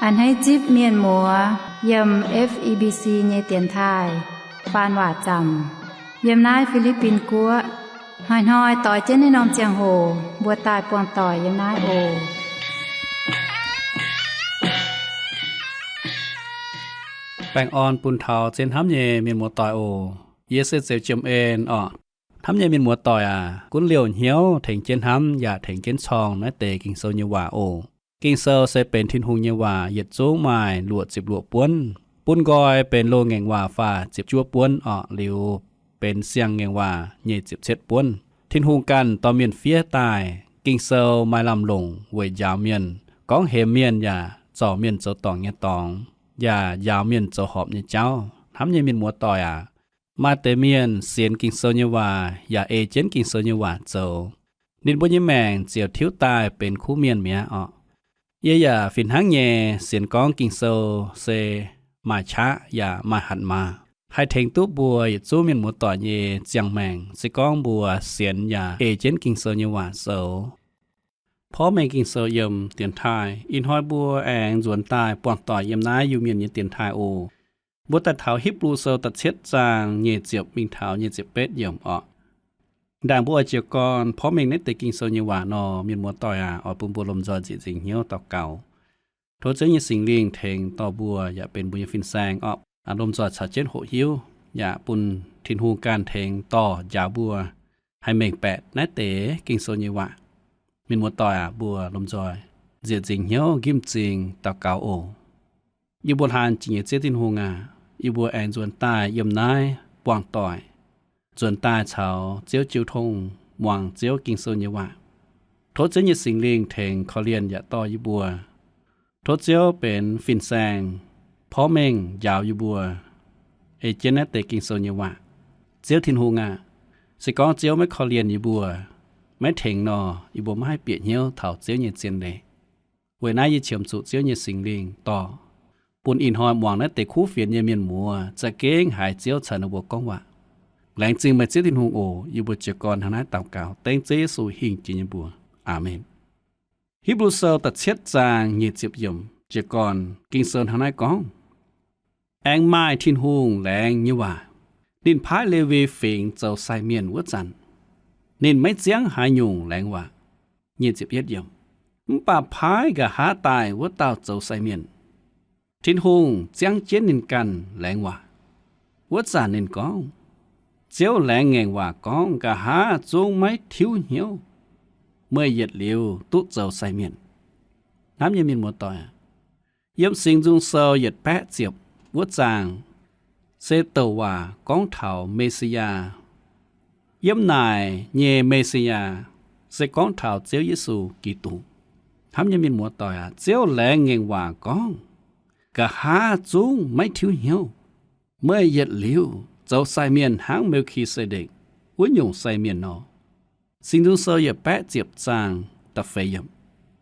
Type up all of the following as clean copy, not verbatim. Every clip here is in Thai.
อันให้จิบเมียนหมัวยำ FEBC เยเตียนทายปานว่าจำยำนายฟิลิปปินกัวหอยต่อยเจนในนอมเจียงโหบัวตายปวงต่อยยำนายโอแป้งอ่อนปุ่นเทาเจนทำเยเมียนหมัวต่อยโอเยเซเซลจมเอ็นทำเยเมียนหมัวต่อยกุนเหลียวเหี่ยวถึงเจนทำอย่าถึงเจนชองนะเตกิงโซเยว่าโอกิงเซลเซเป็นทินหุงเยว่าเหยียดจูงไม้หลวด10หลวดป้วนปุ้นกอยเป็นโลแงงว่าฟ้า10จั่วป้วนหลิวเป็นเสียงแงงว่าเหยียด17ป้วนทินหุงกันต่อเมียนเฟียตายกิงเซลไม้ลำลงเวยยาวเมียนก้องเฮเมียนอย่าจ่อเมียนเจ้าตองเงตองอย่ายาวเมียนเจ้าหอบเนเจ้าทำเยเมียนหมัวต่อยมาเตเมียนเสียนกิงโซเยว่าอย่าเอเจนกิงโซเยว่าเจ้าดินบ่ยแมงเจียวทิ้วตายเป็นคู่เมียนเมียเยอย่าฝินหางแยเสียนก้องกิงโซเซมาช้าอย่ามาหันมาให้เทงตู้บัวอย่าจู้เมียนหมัวต่อเยเจียงแมงสิก้องบัวเสียนอย่าเอเจนกิงโซเยว่าโซเพราะแมงกิงโซเยิมเตียนทายอินห้อยบัวแองจวนตายปวงต่อยเยิมน้ายอยู่เมียนเยเตียนทายโอบัวตัดเท้าฮิบรูโซตัดเช็ดจางเยเจียบมิงเท้าเยเจียบเป็ดเยิมด่างบัวเจียวกอนเพราะเมงเนตกิงโซเยวานอมีมัวต่อยปุ่มบัวลมจอจิจิงเหี่ยวต่อเก่าโทษเจ้าสิ่งเลี้ยงเทงต่อบัวอย่าเป็นบุญฟินแซงอารมณ์จอดชัดเจนโหหิวอย่าปุ่นทินหูการเทงต่อยาบัวให้เมงแปดนเตกิงโซเยวะมีมัวต่อยบัวลมจอยเจียจิงเหี่ยวกิมจิงต่อเก่าโออยู่บนหานจิงเจตินหูงาอยู่บัวแองจวนใต้เยี่ยมนายปวงต่อยจวนตาเฉาเจียวจิวทงหวังเจียวกิงโซเยวะโทษเจ้าสิ่งเลี้ยงเทงเขาเรียนอย่าต่ออยู่บัวโทษเจียวเป็นฟินแซงเพราะเมงยาวอยู่บัวเอเจนเตกิงโซเยวะเจียวทินหูงาสิก้องเจียวไม่เขาเรียนอยู่บัวไม่เทงอยู่บัวไม่ให้เปียกเหี้ยวเถ่าเจียวเย็นเจียนเลยเวน่ายึดเฉียมสุเจียวสิ่งเลี้ยงต่อปุ่นอินหอยหวังเตคู่เฟียนเยเมียนมัวจะเก้งหายเจียวฉันบัวก้องวะแหลงจริงมาเจตินหงโออยู่บนเจกรทางนั้นต่างกล่าวเต็งเจสู่หิงจินบัวอาเมนฮิบรูเซลตัดเช็ดจางเหยียดเจียบยมเจกรกิงเซินทางนั้นก้องแองไม้ทินหงแหลงยี่ว่าดินพายเลวีฟิงเจ้าไซเมียนวัวจันนินไม่เจียงหายยุงแหลงว่าเหยียดเจียบเย็ดยมป่าพายกับหาตายวัวเต้าเจ้าไซเมียนทินหงเจียงเจนนินกันแหลงว่าวัวจันนินก้องเจียวแหลงแงงว่าก้องกะหาจงไม่ทิ้วเหี่ยวเมื่อเหยียดเหลียวตุเจ้าใส่เมียนน้ำยังมีหมดต่อยเยี่ยมสิงจุงเซาเหยียดแปะเจียบวัวจางเซเตว่าก้องเถาเมสยาเยี่ยมนายเยเมสยาเซก้องเถาเจียวเยซูกีตูทำยังมีหมดต่อยเจียวแหลงแงงว่าก้องกะหาจงไม่ทิ้วเหี่ยวเมื่อเหยียดเหลียวเจ้าไซเมียนหางเมลคีเซเดกวุ้นยงไซเมียนสิงดุเซยแปะเจียบจางตะเฟยม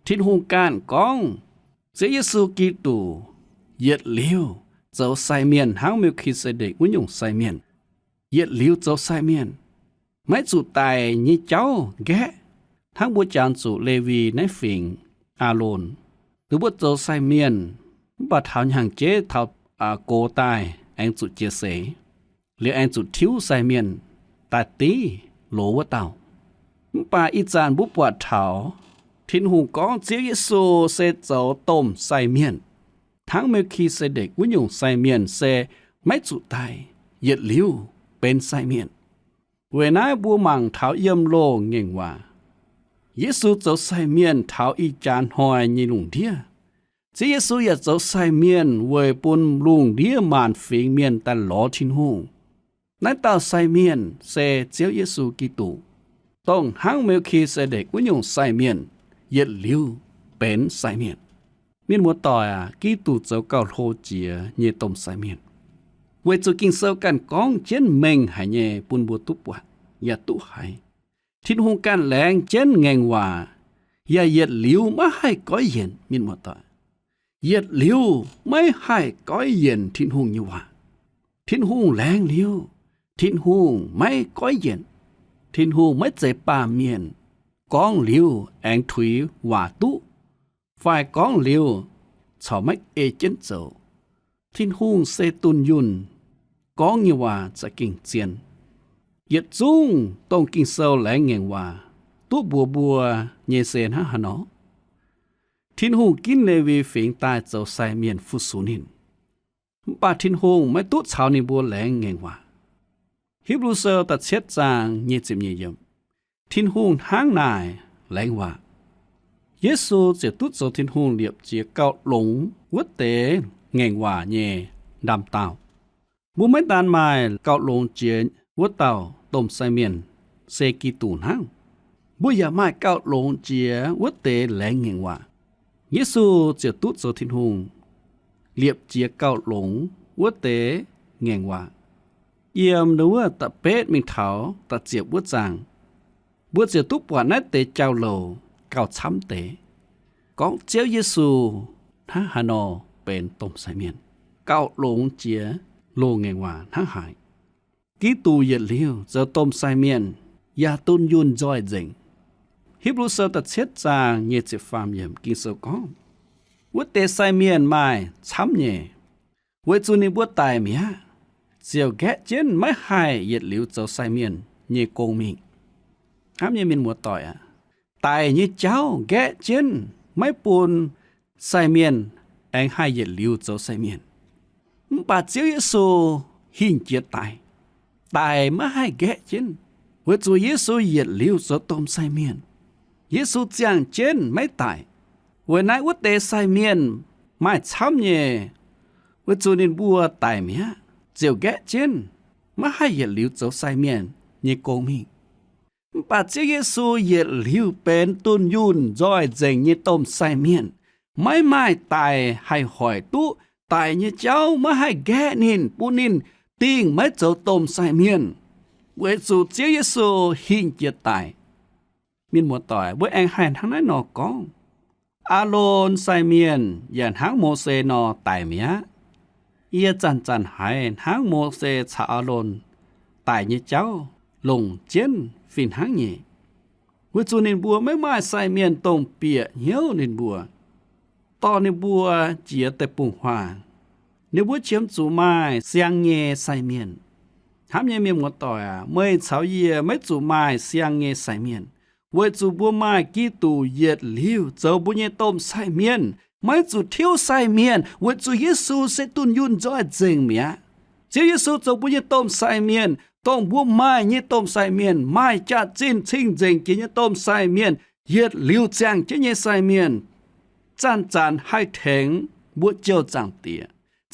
ทินหงการกองเจเยซูกีตูเหยียดเลี้ยวเจ้าไซเมียนหางเมลคีเซเดกวุ้นยงไซเมียนเหยียดเลี้ยวเจ้าไซเมียนไม่จุตายยี่เจ้าแกะทั้งบัวจานจุเลวีในฟิงอาโลนหรือบัวเจ้าไซเมียนบัดเท้าอย่างเจเท้าโกตายแองจุเจเสหรือแอนจุดทิ้วใส่เมียนตาตีโหลวะเต่าป่าอีจานบุปวดเถาทินหูก้องเจียยิโซเซเจ้าต้มใส่เมียนทั้งเมลคีเซเดกวิญญงใส่เมียนเซไม่จุดตายเหยียดลิ้วเป็นใส่เมียนเวน่าบัวมังเท้าเยี่ยมโลเง่งว่าเยซูเจ้าใส่เมียนเท้าอีจานหอยยีหลุงเดียเจียซูอยากเจ้าใส่เมียนเวยปุ่นลุงเดียมานฟิงเมียนแต่หลอทินหูนั่นตาไซเมียนเซเจียวเยซูกิตูต้องหังเมลคีเซเดกวิญญงไซเมียนเหยียดลิ้วเป็นไซเมียนมีนมัวต่อยกิตูเจ้าเก่าโทเจียเยต้มไซเมียนเวจูกิงเซลกันก้องเจนเมงหายเยปุนบัวตุปวะอย่าตุหายทินหงกันแหลงเจนแงงว่าอย่าเหยียดลิ้วมาให้ก้อยเย็นมีนมัวต่อยเหยียดลิ้วไม่ให้ก้อยเย็นทินหงอยู่ว่าทินหงแหลงลิ้วทินหูไม่ก้อยเย็นทินหูไม่เจ็บป่าเมียนก้องลิ้วแองถุยว่าตุฝ่ายก้องลิ้ว草麦ê chân dầu thiên hung xe tuân yun có như hòa sẽ kinh chiến yết dung tông kinh sâu lẽ ngàn hòa tu bùa bùa nhẹ sen ha nó thiên hung kinh lê vi phiền tai dầu sai miền phu sú nín bà thiên hung mới tu chào nín bùa lẽ ngàn hòa Hebrew sơ ta chết giang nhẹ chìm nhẹ yếm thiên hung hang nài lẽ hòa Giê-xuจะตุโจทินหุงเลียบเจียเกาหลงวัดเตแงงว่าเย่ดำเต่าบุไม่ตานไม้เกาหลงเจียวัดเต่าต้มไซเมียนเซกิตูนหังบุอย่าไม้เกาหลงเจียวัดเตแหลงแงงว่าเยซูจะตุโจทินหุงเลียบเจียเกาหลงวัดเตแงงว่าเยี่ยมดูว่าตะเป็ดมิงเถาตะเจียบวัดจางบัวเจียตุปว่านัดเตเจ้าโลเก่าช้ำเตะก้องเจ้าเยซูท่าฮานอเป็นต้มไซเมียนเก่าหลงเจียโลงเงงว่าท่าหายกีตูเย็ดเลี้ยวเจ้าต้มไซเมียนยาตุนยุนจอยเจงฮิบรูเซอร์ตัดเช็ดจางเยจิฟามเยี่ยมกินเซก้องวัดเตไซเมียนไม่ช้ำเย่เวจูนิบัวตายเมียเจียวแกะเจนไม่หายเย็ดเลี้ยวเจ้าไซเมียนเย่โกงมิงห้ามเย่มินมัวต่อยตายnhư cháu ghé chân mấy buồn sai miền anh hai nhiệt liu châu sai miền bà chiếu Giê-xu hình chết tài mà hai ghé chân với chúa Giê-xu nhiệt liu châu tôm sai miền Giê-xu chẳng chân mấy tài với nãy út tê sai miền mai chăm nhẹ với chúa nên bùa tài mía chiếu ghé chân mà hai nhiệt liu châu sai miền như cô mình bà chiếc Giê-xu nhiệt liuเป็นตุนยุนจ้อยเจงnhư tôm sai miênไม่ไม่ตายให้หอยตุตายnhưเจ้าไม่ให้แกนินปูนินติ้งไม่เจ้าต้มsai miênเวจูเจียGiê-xuหิงเจียตายมินมัวต่อยเวแองหันทั้งนั้นนอกองอาโลนsai miênยันหางโมเสนอตายเมียเอียจันจันหายหางโมเสชาอาโลนตายnhưเจ้าลงเจนฟินหังเย่วิจูนินบัวไม่มาใส่เมียนตรงเปียเหี่ยวนินบัวตอนนิบัวเจียแต่ปุ่งหวานนิบัวเชียมจูไม้เสียงเย่ใส่เมียนทำเย่เมียนหมดต่อยเมื่อเช้าเย่ไม่จูไม้เสียงเย่ใส่เมียนเวจูบัวไม้กี่ตูเย็ดลิ้วเจ้าบุญเย่ต้มใส่เมียนไม่จูเที่ยวใส่เมียนเวจูเยซูเสตุนยุนจ้อยเจงเมียเจ้าเยซูเจ้าบุญเย่ต้มใส่เมียนต้องบัวไม้ยี่ต้มใส่เมียนไม้จะจิ้นชิงเจงกินยี่ต้มใส่เมียนเย็ดลิ้วแจงจะยี่ใส่เมียนจานให้แทงบัวเจ้าจางเตีย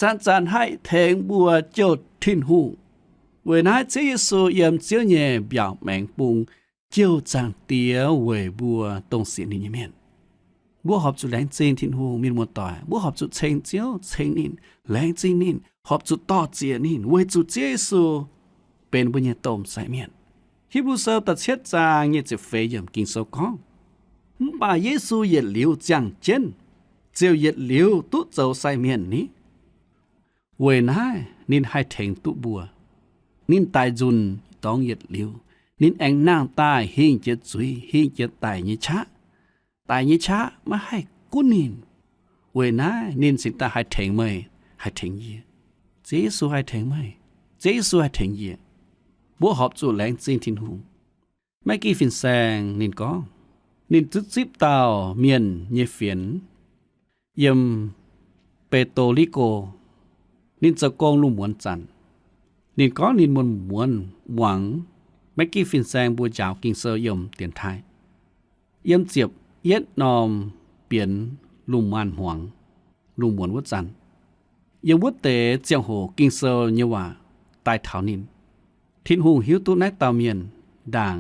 จานให้แทงบัวเจ้าทิ้นหูเวลาเจ้าเยซูเยี่ยมเจ้าเย่เบี่ยวแมงปุงเจ้าจางเตียเวบัวตรงเสียนี่เมียนบัวหอบจุดแรงจีนทิ้นหูมีมัวต่อยบัวหอบจุดเชงเจ้าเชงนินแรงจีนนินหอบจุดต่อเจียนินเวจุดเจ้าเยซูเป็นบุญญาต้มใส่เมียนฮิบรูเซอร์ตัดเช็ดจางเยจะเฟยมกินโซกองป่าเยซูเย็ดเหลียวจังเจนเจียวเย็ดเหลียวตุเจ้าใส่เมียนนี้เวน่านินให้แทงตุบัวนินตายจุนต้องเย็ดเหลียวนินแองนางตายหิ้งเจ็ดสุยหิ้งเจ็ดตายยิชะตายยิชะมาให้กุนินเวน่านินสิตาให้แทงเมยให้แทงเยเจซูให้แทงเมยเจซูให้แทงเยบัวหอบจู่แรงจีนทิ้นหูไม่กี่ฟินแซงนินก้องนินจุดซิบเตาเมียนเยเฟียนเยี่ยมเปโตริโกนินจะกองลุ่มหมวนจันนินก้องนินมวนหมวนหวังไม่กี่ฟินแซงบัวจาวกิงเซอร์ยมเตียนไทยเยี่ยมเจียบเย็ดนอมเปลี่ยนลุ่มมันหวงลุ่มหมวนวัดจันเยี่ยมวัดเตเจียงโหกิงเซอร์เยว่าตายเถานินทินหูหิวตุนักตาเมียนด่าง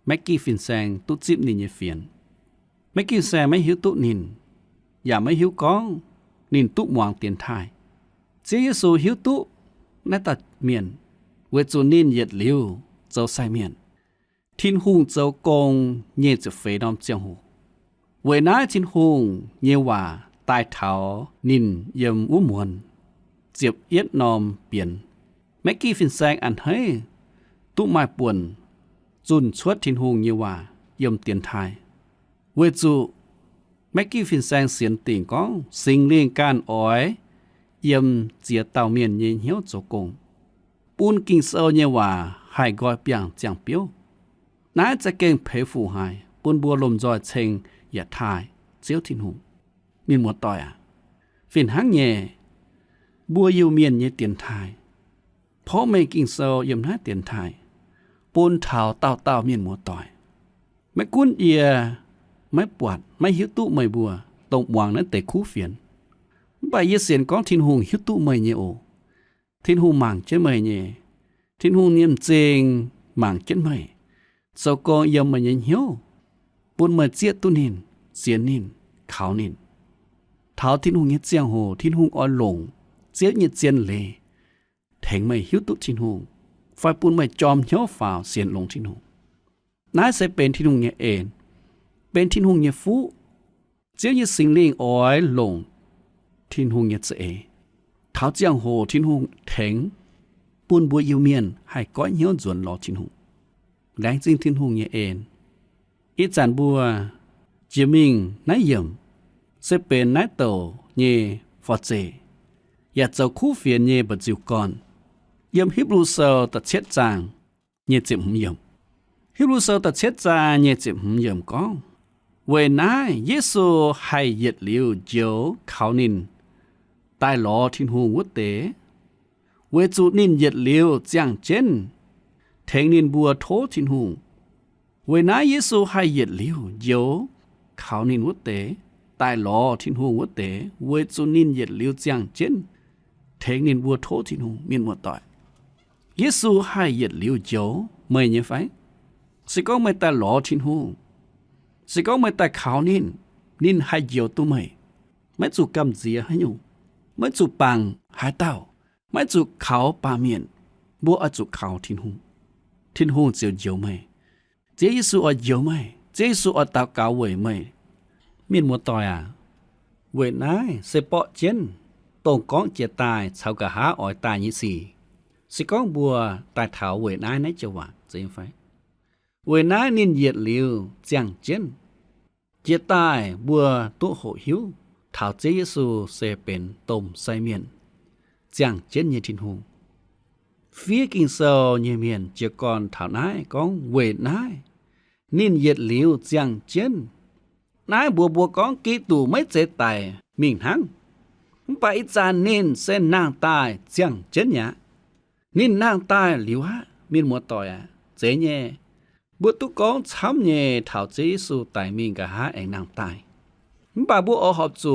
แม็กกี้ฟินแซงตุจิบนินเยเฟียนแม็กกี้แซงไม่หิวตุนินอย่าไม่หิวก้องนินตุหวางเตียนไทยเจเยซูหิวตุนักตาเมียนเวจูนินเย็ดเหลียวเจ้าใส่เมียนทินหูเจ้ากงเยจะเฟดอมเจียงหูเวน่าทินหูเยว่าตายเถานินเยี่ยมอุ้มมวนเจียบเย็ดนอมเปลี่ยนแม็กกี้ฟินแซงอันเฮ้ตุไม้ป่วนจุนชวดทินหงเยว่าเยี่ยมเตียนไทยเวจู แม็กกี้ฟินแซงเสียนติ่งก้องสิงเลี้ยงการอ้อยเยี่ยมเจียเต่าเมียนเยี่ยเหี่ยวโจกงปูนกิ่งเซาเนี่ยว่าหายกอยเปียงเจียงเปียวน้าจะเก่งเพฟูหายปูนบัวลมจอยเชงอย่าทายเจียวทินหูมีหมวดต่อยฟินหังเย่บัวยิวเมียนเย่เตียนทายเพราะไม่กิ่งเซาเยี่ยมน้าเตียนทายปูนเท้าเต่าเมียนหมวดต่อยไม่กุ้นเอียไม่ปวดไม่หิวตุไม่บัวตรงวางนั้นแต่คู่เฟียนใบเยเสียนก้องทินหงหิวตุไม่เยโอทินหงหมางเจ้ไม่เยทินหงเนียมเจงหมางเจ้ไม่เจ้ากองยำไม่เยเหี่ยวปุ่นมาเจียตุนินเสียนินขาวนินเท้าทินหงเยเจียงโหทินหงอ่อนลงเจียเยเจียนเลแทงไม่หิวตุทินหงไฟปุ่นไม่จอมเหี่ยวฝ่าเสียนลงทินหงนายใส่เป็นทินหงเยเอ็นเป็นทินหงเยฟูเจียเยสิงเลี้ยงอ้อยลงทินหงเยเจเท้าเจียงโหทินหงแทงปูนบัวยิวเมียนให้ก้อยเหี่ยวจวนรอทินหงแรงจริงทินหงเยเอ็นอีจันบัวเจียมิงนายเยี่ยมเสเป็นนายโตเยฟอเจอยากเจ้าคู่เฟียนเยบจิวก่อนเยี่ยมฮิบรูเซลตัดเช็ดจางเยเจ็บหุ่มเยี่ยมฮิบรูเซลตัดเช็ดจางเยเจ็บหุ่มเยี่ยมก้องเวนายเยซูให้เหยียดเหลียวเจียวเขานินใต้หลอทินหงวัดเตเวจูนินเหยียดเหลียวเจียงเจนแทงนินบัวโททินหงเวนายเยซูให้เหยียดเหลียวเจียวเขานินวัดเตใต้หลอทินหงวัดเตเวจูนินเหยียดเหลียวเจียงเจนแทงนินบัวโททินหงมีนหมดต่อยเยซูให้เหยียดเหลียวเจียวไม่เนี่ยไฟสิก็ไม่ใต้หลอทินหงสิก็ไม่แต่ขาวนินให้เยียวตัวไม่จูกำเสียให้อยู่ไม่จูปังหายเต้าไม่จูเขาปาเมียนบัวอจูเขาทินหงเจียวเยียวไม่เจยิสูอเยียวไม่เจยิสูอตาเกาเว่ยไม่เมียนมัวต่อยเว่ยนายเสปอเจนตรงก้องเจียตายชาวกะหาอ้อยตายยี่สี่สิก้องบัวตายเถาเว่ยนายในจังหวะเจียงไฟเวยน้านินเหยียดเหลียวเจียงเจนเจียตายบัวตุโหหิวเท้าเจเยซูเสเป็นต้มไซเมียนเจียงเจนเยทินหงฟีกิงเซลเยเมียนเจียก่อนเท้านายกองเวยนายนินเหยียดเหลียวเจียงเจนนายบัวกองกีตู่ไม่เจตายมิ่งหังไปจานนินเส้นนางตายเจียงเจนยะนินนางตายหลิวฮะมีนมัวต่อยเจเยบัวตุกองช้ำเย่เท่าเจสูตายมิงกะหาเองนางตายบ่าบัวอหอบจู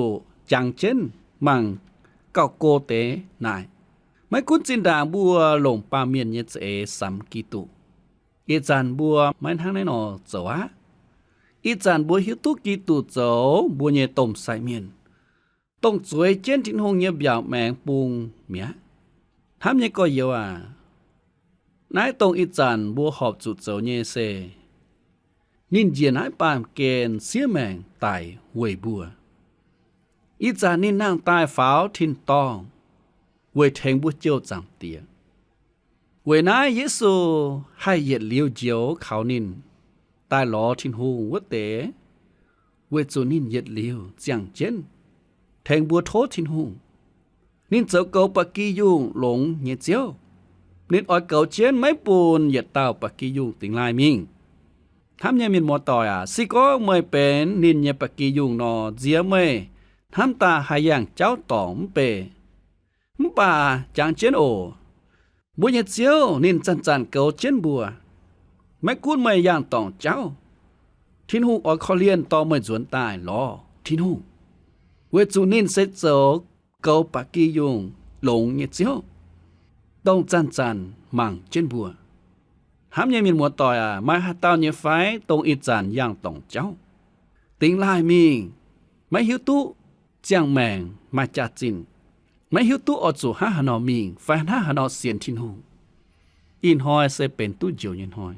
จังเจนมังเก่าโกเตนายไม่คุ้นจินดาบัวหลงปาเมียนเยเจสัมกิตุอีจันบัวไม่ทางไหนหนอเจวะอีจันบัวหิวตุกิตุเจวบัวเยต้มใส่เมียนต้องสวยเจนทิ้งหงเยบยาวแมงปุงเมียทำยังก็เยอะนายตรงอีจันบัวหอบจุดเจ้าเยเซนินเจียนายปามเกณฑ์เสียแมงตายเวยบัวอีจันนินนางตายฝาวทินตองเวยแทงบัวเจียวจำเตียเวนายเยซูให้เหยียดเลี้ยวเจียวเขานินตายหลอทินหูวัดเตเวจูนินเหยียดเลี้ยวเจียงเจนแทงบัวโททินหูนินเจ้าเกาปะกี้ยุ่งหลงเยเจียวนิดอ้อยเก่าเชียนไม่ปูนเหยียดเต้าปักกี้ยุงติงลายมิงทำยังมีหมอต่อยสิก็ไม่เป็นนินเยปักกี้ยุงนอเจียไม่ทำตาหาอย่างเจ้าตองเปมป่าจางเชียนโอบัวเยเจียวนินจันเก่าเชียนบัวไม่คุ้นไม่ย่างตองเจ้าทินหูอ้อยคอเลียนต่อไม่จวนตายล้อทินหูเวจูนินเซตโจเก่าปักกี้ยุงหลงเยเจียวต้องจันมังเจนบัวหามยังมีหมวดต่อยมาหาเต้าเนี่ยไฟตรงอีจันย่างตองเจ้าติงลายมิงไม่หิวตุเจียงแมงมาจาจินไม่หิวตุอดสู่ห้าหนอมิงแฟนห้าหนอเสียนทินหงอินหอยเสเป็นตู้เจียวยินหอย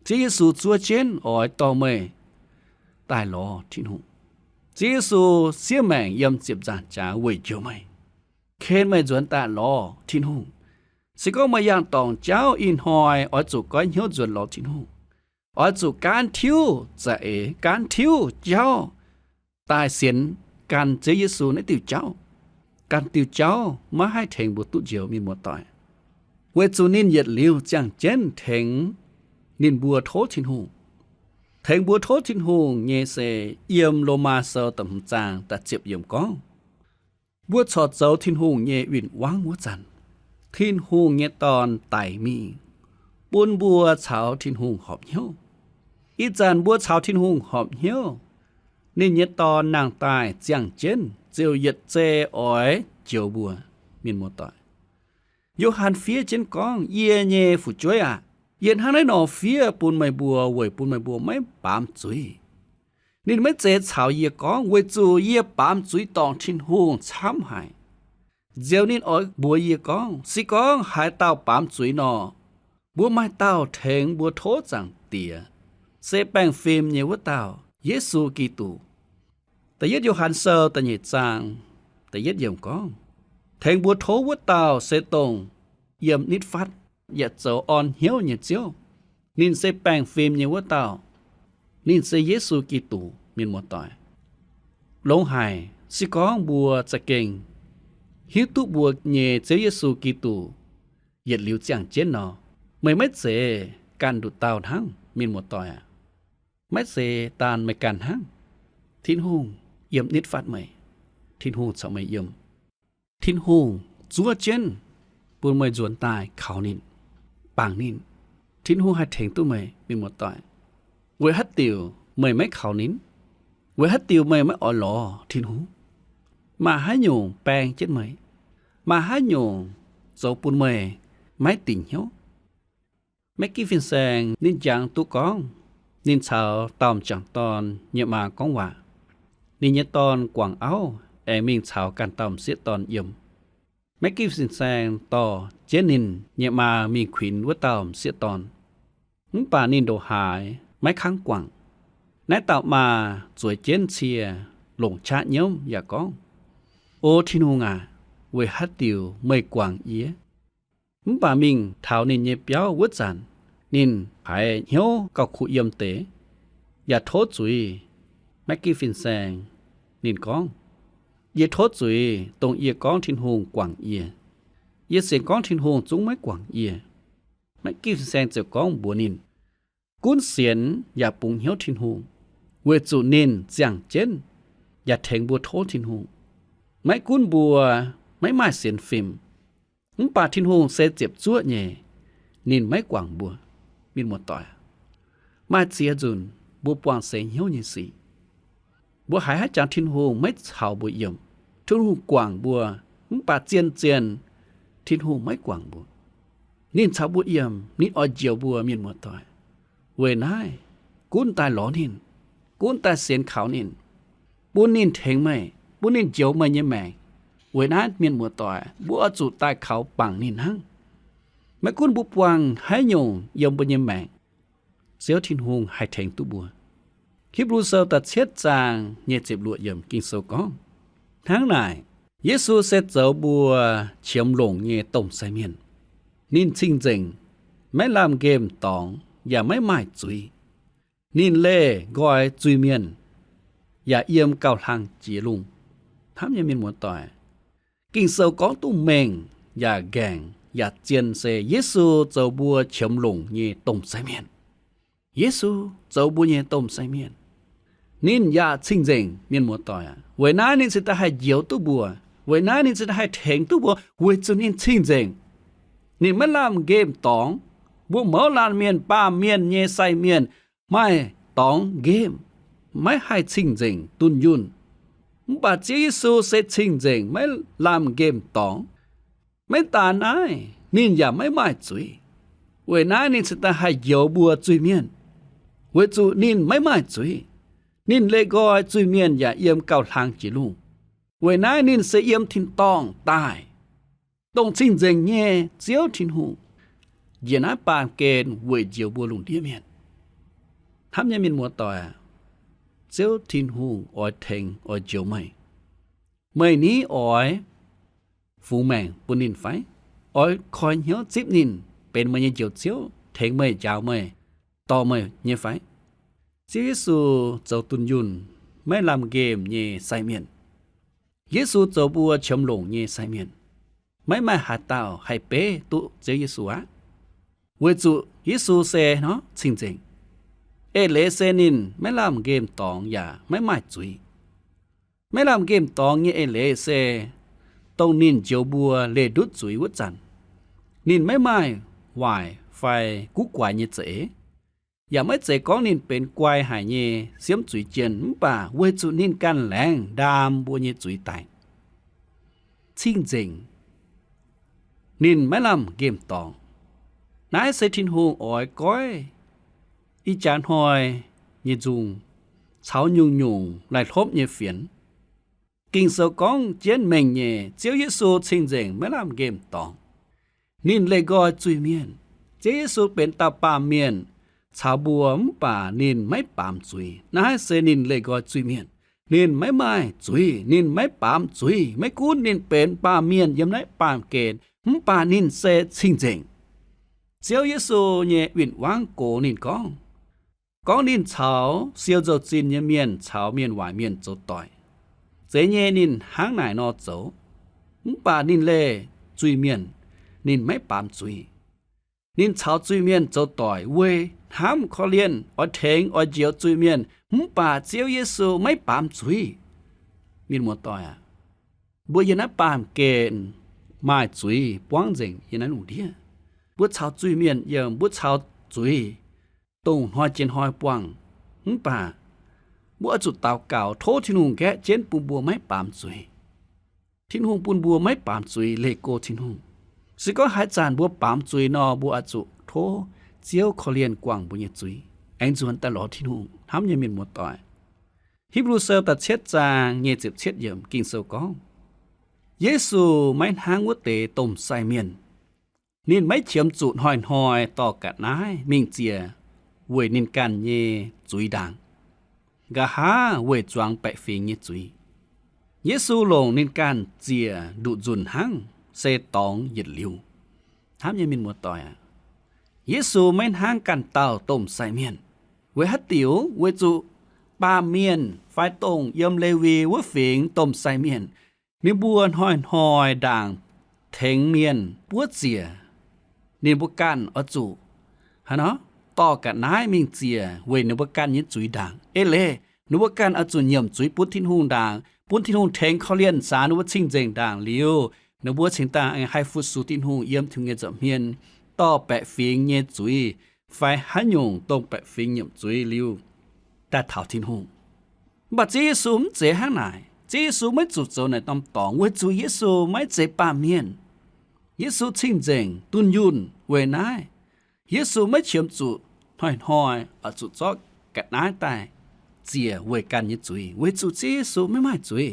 เจสูจัวเจนอ้อยต่อเมยตายหลอทินหงเจสูเสียแมงยำเจ็บจานจ้าเวยเจียวไม่เคนไม่จวนตาหลอทินหงสิก็มาย่างตองเจ้าอินหอยอ้อยจุกก้อยเหี่ยวจวนหลอทินหงอ้อยจุกการทิวจะการทิวเจ้า ตายเสียนการเจเยซูในติวเจ้าการติวเจ้ามาให้เถงบุตุเจียวมีหมดต่อยเวจูนินเหยียดลิวจังเจนเถงนินบัวโททินหูเถงบัวโททินหูเยเซเยี่ยมโลมาเซอตำจางแต่เจ็บเยี่ยมก้องบัวชอดเจ้าทินหูเยวินวางหัวจันทินหูเยตอนไตมีปุนบัวเฉาทินหูหอบเหี้ยวอีจันบัวเฉาทินหูหอบเหี้ยวนี่เยตอนนางตายเจียงเจนเจียวเหยียดเจอ๋อยเจียวบัวมีหมดต่อยโยฮันเฟียเจนกองเยเยฝูจ้วยเย็นหันได้หนอเฟียปูนไม่บัวเวยปูนไม่บัวไม่ปามจุยนี่ไม่เจเฉาเยกองเวจูเยปามจุยตองทินหูช้ำหายเจียวนี่อ๋อยบัวเยกองสิกองหายเต้าปามจุยหนอบัวไม่เต้าเถงบัวโทจังเตียเซแป้งฟิล์มเยวเต้าเยซูกีตูแต่ยัดโยฮันเซอร์แต่เหยียดจางแต่ยัดเยี่ยมก้องแทงบัวโถวัวเต่าเสตงเยี่ยมนิดฟัดยัดเจ้าอ่อนเหี้ยวเหยียดเจียวนินเซแป้งฟิล์มเยี่ยวัวเต่านินเซเยซูกีตูมีนหมดต่อยลงหายสิก้องบัวจะเก่งหิวตุบัวเย่เจเยซูกีตูเหยียดหลิวจางเจนนอไม่เจการดูดเต่าทั้งมีนหมดต่อยไม่เจตานไม่การทั้งทินหูเยี่ยมนิดฟัดใหม่ทินหูจะไม่เยี่ยมทินหูจัวเจนปูนไม่จวนตายเขานินปางนินทินหูให้เถงตู้ไม่มีหมดต่อยเวฮัดติวไม่เขานินเวฮัดติวไม่อ่อนหลอทินหูมาให้โยงแปลงเจ็ดไหมมาให้โยงโจปูนไม่ติ่งเหี้ยวไม่กี่ฟินแสงนินจางตุกองนินชาวตอมจังตอนเยมากองว่านินเยตอนกวางเอามิงชาวกันตอมเสียตอนเยี่ยมไม่กี่สินแสงต่อเจนินเยมามีขวินวัวตอมเสียตอนป่านินโดหายไม่ค้างกวางนายเต่ามาสวยเจนเชียหลงชะเยี่ยมอย่ากองโอทินูงาเวฮัดติวไม่กวางเอียป่ามิงเท้านินเยเปียววัวจันนินหายเหี้ยวกับขุเยี่ยมเตอย่าโทษจุยแม็กกี้ฟินแซงนินกองเยโทษจุยตรงเอียกองทินหงกว่างเอียเยเสียงกองทินหงจุงไม่กว่างเอียแม็กกี้ฟินแซงเจ้ากองบัวนินกุนเสียนอย่าปุงเหี้ยวทินหงเวจูนินเจียงเจนอย่าแทงบัวโทษทินหงไม่กุนบัวไม่มาเสียนฟิมป่าทินหงเสเจ็บจั่วเย่นินไม่กว่างบัวมินหมดต่อยมาเสียจุนบัวปวางเสียงเหี้ยวยิสีบัวหายให้จางทินหูไม่เฉาบัวเยี่ยมทินหูกว่างบัวป่าเจียนทินหูไม่กว่างบัวนินชาวบัวเยี่ยมนินออเจียวบัวมินหมดต่อยเวนายกุนตายหลอนินกุนตายเสียนขาวนินบุญนินเถงไม่บุญนินเจียวไม่เยี่ยมแมงเวนายมินหมดต่อยบัวจุตายเขาปังนินหั่งแม่กุนบุปวังให้โยงยมบนยมแมงเสียวทินหงให้แทงตุบัวคิบรูเซลตัดเช็ดจางเยเจ็บลวดยมกินโซกองทั้งนายเยซูเซตเจ้าบัวเฉียมหลงเยต้มใส่เมียนนินชิงเจงไม่ลามเกมตองอย่าไม่หมายจุยนินเล่กอยจุยเมียนอย่าเอี่ยมเก่าทางจีลุงทำยังมีหมวดต่อยกินโซกองตุ้มเมงอย่าแกงอย่าเจียนเซเยซูเจ้าบัวเฉียมหลงเยต้มใส่เมียนเยซูเจ้าบัวเยต้มใส่เมียนนินอย่าชิงเจงเมียนหมดต่อยเวน้านินจะได้ให้เยียวตุบัวเวน้านินจะได้ให้แทงตุบัวเวจนินชิงเจงนินไม่ลามเกมตองบัวเมาลานเมียนป้าเมียนเยใส่เมียนไม่ตองเกมไม่ให้ชิงเจงตุนยุนบาเจซูเซชิงเจงไม่ลามเกมตองไม่ตานายนินอย่าไม่หมายจุยเวน้านินจะได้ให้เยียวบัวจุยเมียนเวจูนินไม่หมายจุยนินเลกอยจุยเมียนอย่าเอี่ยมเก่าทางจิลุงเวน้านินเสียเอี่ยมทินตองตายต้องชิงเจงเย่เจียวทินหูเยน่าปางเกณฑ์เวเจียวบัวลุงเดียเมียนทำยังมีหมวดต่อเจียวทินหูออยเทงออยเจียวไม่นี้ออยฟูแมงปุนินไฟออยคอยเหี่ยวจิบนินเป็นมันยังเจียวเจียวเทงไม่ยาวไม่ต่อไม่เงี้ยไฟเจซูเจ้าตุนยุน ไม่ลำเกมเยไซเมียนเยซูโจบัวชมหลงเยไซเมียนไม่มาหาเต้าให้เป้ตุเจเยซูอะเวจุเยซูเซเนาะจริงๆเลเซนินไม่ลำเกมตองอย่าไม่มาจุยไม่ลำเกมตองเยเลเซตรงนินเจียวบัวเลดุดจุยวัดจันนินไม่ไม่วายไฟกุกวายเยเจอย่าไม่เจก้องนินเป็นกวายหายเยเสียมจุยเจียนป่าเวจุนินกันแหลงดามบัวเยจุยตายชิงเจงนินไม่ลำเกมตองนายเซทินหงอ้อยก้อยอีจานหอยเยจุงเฉายุงยุงไหลทบเยเฟียนกิ่งเสกองเจียนเมงเยเจียวเยซูชิงเจงไม่ลำเกมตองนินเลยกอยจุยเมียนเจียวเยซูเป็นตาปามเมียนชาวบัวมป่านินไม่ปามจุยนายเซนินเลยกอยจุยเมียนนินไม่จุยนินไม่ปามจุยไม่กู้นินเป็นปามเมียนยำไรปามเกณฑ์ป่านินเซชิงเจงเจียวเยซูเยวินวางโกนินกองนินเฉาเซียวโจจินเยเมียนเฉาเมียนหวายเมียนโจต่อยเจเยนินหางไหนนอโจป่านินเล่จุยเมียนนินไม่ปามจุยนินเฉาจุยเมียนโจต่อยเวถามขอเลียนอเทงอเจียวจุยเมียนป่าเจียวเยซูไม่ปามจุยมีหมดต่อยบัวยนะปามเกณฑ์มาจุยป้องเจงยนั้นอูเดียบัวเฉาจุยเมียนเยิมบัวเฉาจุยตรงหอยเจนหอยป้องป่าบัวจุดเตาเก่าโทษที่นุ่งแกเจนปูบัวไม่ปามจุยที่นุ่งปูนบัวไม่ปามจุยเลโกที่นุ่งสิก็หายจานบัวปามจุยนอบัวอจุโทเจียวขอเลียนกว่างบัวเยจุยแองจวนตลอดที่นุ่งทำยังมีหมดต่อยฮิบรูเซลตัดเช็ดจางเยจิบเช็ดเยิมกินเซลกองเยซูไม่หางวัวเตต้มใส่เมียนนินไม่เฉียมจุดหอยต่อกัดนายมิงเจียเวนินกันเยจุยดังกะหาเวจวงไปฟิงเยจุยเยซูลงนินกันเจียดุจุนหังเซตองหยิดลิวถามยังมีหมดต่อยเยซูไม่หางกันเต้าต้มใส่เมียนเวฮัตติวเวจุปาเมียนไฟตงยมเลวีวฟิงต้มใส่เมียนนิบวนหอยด่างเถงเมียนปัวเจียนิบุกันอจุฮะเนาะต่อกันนายมิงเจียเวนิบุกันยิจุยด่างเลนิบุกันอจุเยี่ยมจุยปุ้นทินหุงด่างปุ้นทินหุงเถงเขาเลียนสานุวชิงเจงด่างเลียวนิบัวชิงตาให้ฟุตสูทินหุงเยี่ยมถึงเงจะเมียนต่อแปะฟิงเงจุยไฟหันยงตรงแปะฟิงเยี่ยมจุยเลียวแต่เท่าทินหุงบัดเจสุมเจหางไหนเจสุไม่จุดโจในตำตองเวจุเยซูไม่เจปาเมียนเยซูชิงเจงตุนยุนเวนายเยซูไม่เฉียมจุหอยอจุจอกกัดนายตายเจียเวกันยจุยเวจุเจซูไม่จุย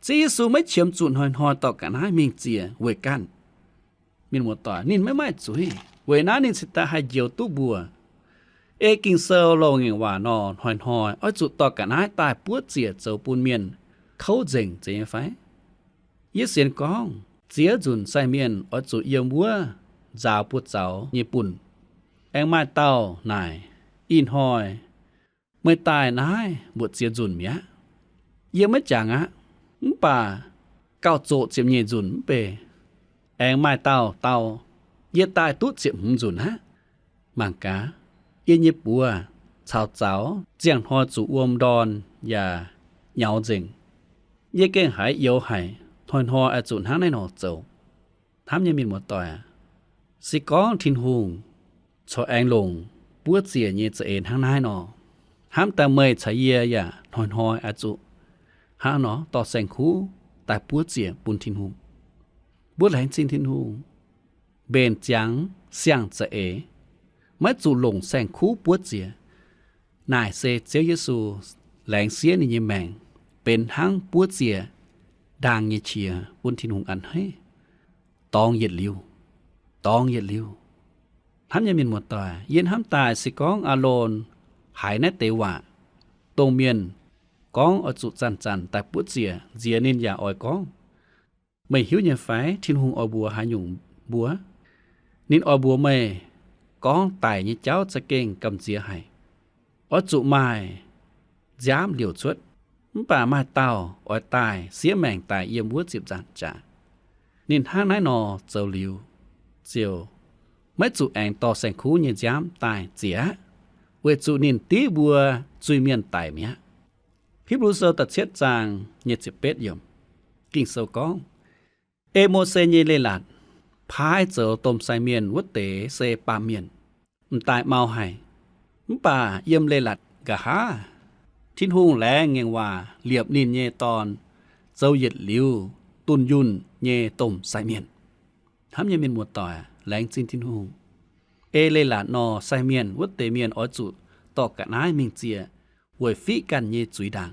เจซูไม่เฉียมจุหอยต่อกันนายมิงเจียเวกันมินหมดต่อนินไม่จุยเวนายนินสิตาให้เจียวตุบัวกิงเซลโลงอย่างว่านอนหอยอจุต่อกันนายตายปวดเจียเจ้าปูนเมียนเขาเจ๋งเจียไฟเยเสียนกองเจียจุนใส่เมียนอจุเยี่ยมวัวจาวปุดเจ้าญี่ปุ่นแองมาเต้านายอินหอยเมื่อตายนายบวชเจียจุนเมียเยี่ยมไม่จังป่าเก้าโจเจียมเยจุนเปแองมาเต้าเยี่ยตายตุ๊เจียมหงจุนมังกาเยี่ยญี่ปัวชาวเจ้าเจียงหอจุอวมดอนอย่าเหยาเจ๋งเย่เก่งหายเยียวหายทอนหออาจุนหางในหนอเจ้าทำยังมีหมดต่อยสิก้องทินหุงชอแองลงปัวเจียเยจะเอ็นหางนายหนอห้ามแต่เมยใช้เยียอย่าทอนหออาจุหางหนอต่อแสงคูแต่ปัวเจียปุนทินหุงบัวแหลงจินทินหุงเบนจังเสียงจะไม่จุลงแสงคูปัวเจียนายเซเจียเยซูแหลงเสียในยิมแมงเป็นหังปัวเจียด่างเยเชียปุนทินหุงอันให้ตองเย็ดลิวทำยังมีหมดตายเย็นห้ำตายสิก้องอาโลนหายในเตวะตรงเมียนก้องอจุจันแต่ปุวเจียนินยาอ่อยก้องไม่หิวเยไฟทินหุงอ่อยบัวหาหยุ่งบัวนินอ่อยบัวไม่ก้องตายเยเจ้าจะเก่งกำเจียให้อจุไม้ย้ำเหลียวชด ป่ามาเต้าอ้อยตายเสียแม่งตายเยี่ยมวัวจิบจานจ่านินห้างนายนอเจ้าหลิวเจียวไม่จุแองต่อแสงคูเนี่ยย้ำตายเจียเวจุนินตีบัวจุยเมียนตายเมียพิบรูเซอตัดเช็ดจางเนี่ยจิเป็ดยมกิ่งเซากองเอโมเซเยเลลัดพายเจอต้มใส่เมียนวัดเตเซปาเมียนมันตายเมาให้มันป่าเยี่ยมเลลัดกะฮาทิ้นหุงแหลงเงงว่าเหลียบนินเยตอนเจ้าเหย็ดหลิวตุนยุนเยต้มใส่เมียนทำเยเมียนหมวดต่อยแหลงจินทิ้นหุงเอเลลัดนอใส่เมียนวัดเตเมียนอ้อจุตอกกะนายมิงเจียหวยฟิกันเยจุยดัง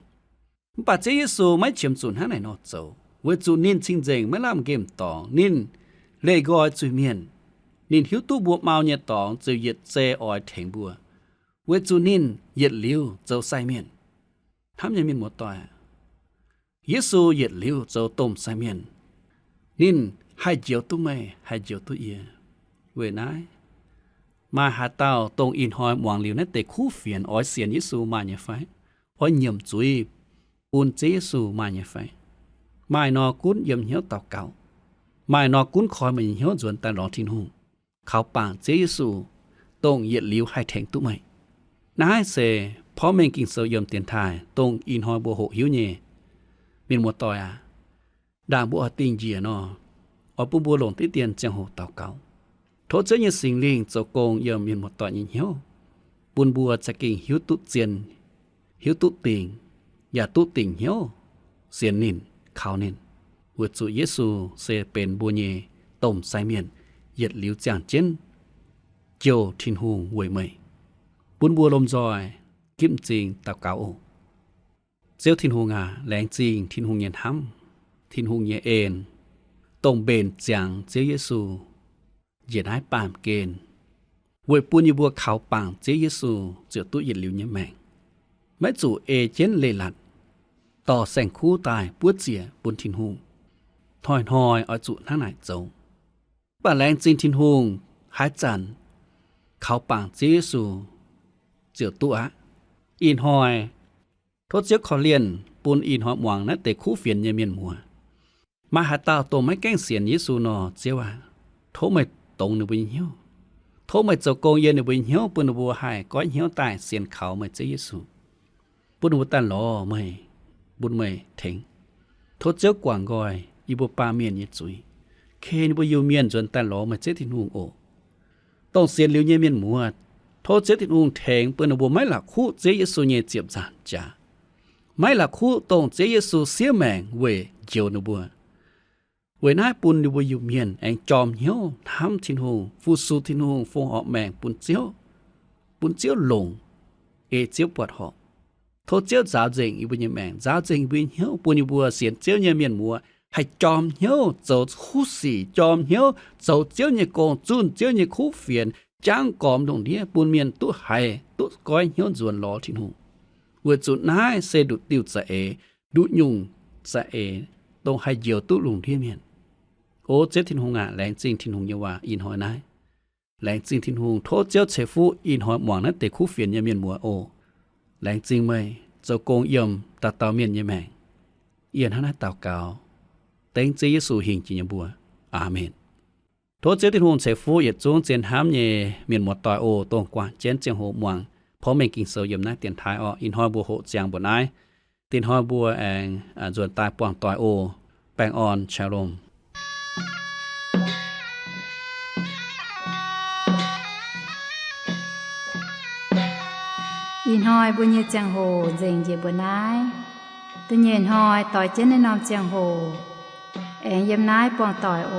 มันป่าเจเยซูไม่เฉียมจุนห้าไหนนอเจ้าเวจุนินชิงเจงไม่ล่ามเกมตองนินเลกอยจุยเมียนนินหิวตู้บวกเมาเนี่ยตองจะเหยียดเจออยแทงบัวเวจูนินเหยียดหลิวเจ้าไซเมียนทำยังมีหมดต่อยเยซูเหยียดหลิวเจ้าต้มไซเมียนนินให้เจียวตู้ไม่ให้เจียวตู้เอียเวนายมาหาเต้าตรงอินหอยหวังหลิวนั่นแต่คู่เฟียนอ้อยเสียนเยซูมาเนี่ยไฟอ้อยเยี่ยมจุยปูนเจเยซูมาเนี่ยไฟไม่นอกุ้นเยี่ยมเหี้ยวเต่าเก่าไม่นอกุ้นคอยมันเหี้ยวจวนแต่รอทิ้งหูเขาปางเจเยซูตรงเหยียดหลิวให้แทงตู้ไม่นายเสพ่อแม่งกินเสยยมเตียนทายตรงอินหอยบัวโหหิวเย่มีหมวดต่อยด่างบัวติงเจียนออปุบัวหลงที่เตียนจังโหเต่าเก่าโทษเจ้าเนี่ยสิงลิงเจ้าโกงเยี่ยมมีหมวดต่อยยิงเหี้ยวปุนบัวจะกินหิวตุเจียนหิวตุติงอย่าตุติงเหี้ยวเสียนนินข้าวนินเวจุเยซูเสเป็นบัวเย่ต้มไซเมียนเหยียดหลิวจางเจนเจียวทินหูหวยเมยปุนบัวลมจอยกิมจริงตาเก่าเจียวทินหูงาแหลงจริงทินหูเย็นทำทินหูเยเอ็นตรงเบนจางเจียวเยซูเหยียดให้ปามเกณฑ์หวยปุนยบัวขาวปังเจียวเยซูเจียวตู้เหยียดหลิวเยแมงไม่จู่เอเจนเลลัดต่อแสงคู่ตายปวดเสียปุนทินหูถอยเอาจุทั้งไหนเจ้าป่าแรงจริงทินหูหายจันเขาปังเจียวเยซูเจียวตัวอินหอยทดเจียวขอเลียนปูนอินหอยหวังนะแต่คู่เฟียนเยเมียนมัวมาหาตาตัวไม่แกล้งเสียนเยซูนอเจียวว่าโทไม่ตรงในบุญเหี้ยวโทไม่เจ้าโกงเย็นในบุญเหี้ยวปุนบัวหายก้อยเหี้ยวตายเสียนเขาไม่เจียเยซูปุนบัวตันหล่อไม่บุญไม่เถงทดเจียวกว่างกอยอีบัวปาเมียนเยจุยเคนบัวยูเมียนจนตันหล่อไม่เจียทินหุงโอต้องเสียนเหลียวเยเมียนมัวโทษเจตินุงแทงเปิ้นบ่ไม่หลักคู่เจเยซูเนี่ยเจียบจานจ้าไม่หลักคู่ตรงเจเยซูเสียแมงเวเจียวนบัวเวนายปุนอยู่บ่อยู่เมียนแองจอมเหี่ยวทำทินหูฟูสูทินหูฟงออกแมงปุนเจียวลงเอเจียวปวดหอกโทษเจียวจ้าเจงอีบ่ยแมงจ้าเจงบินเหี่ยวปุนอยู่บัวเสียนเจียวเนี่ยเมียนมัวให้จอมเหี่ยวเจ้าคู่สีจอมเหี่ยวเจ้าเจียวเนี่ยกองจุนเจียวเนี่ยคู่เฟียนจ้างกอมตรงนี้ปูนเมียนตุไห้ตุก้อยเหี่ยวจวนล้อทิ้งหูเวจุดนายเสดุติวจะเอดุยุงจะเอตรงให้เยียวตุลุงที่เมียนโอเจ็ดทิ้งหงอ่ะแรงจริงทิ้งหงเยาว่าอินหอยนายแรงจริงทิ้งหงโทษเจ้าเชฟูอินหอยหมวงนั้นแต่คู่เฟียนยาเมียนมัวโอแรงจริงไหมเจ้าโกงเยี่ยมตาเตาเมียนยาแมงเอียนท่านาเตาเกาเต็งเจเยซูหิงจินยบัวอาเมนโทษเจ้าที่หงเสฟูเหยียดจงเจียนห้ามเยเมียนหมดต่อยโอตรงกว่าเจียนเจียงโหมวงเพราะแมงกิงเสียยมนะเตียนท้ายออินหอยบัวโหเจียงบนนายตีนหอยบัวแองจวนตายป่วงต่อยโอแปงออนชาลมอินหอยบุญเยเจียงโหเจียงเยบนนายตัวเย็นหอยต่อยเจนในนอมเจียงโหแองเยี่ยมนายป่วงต่อยโอ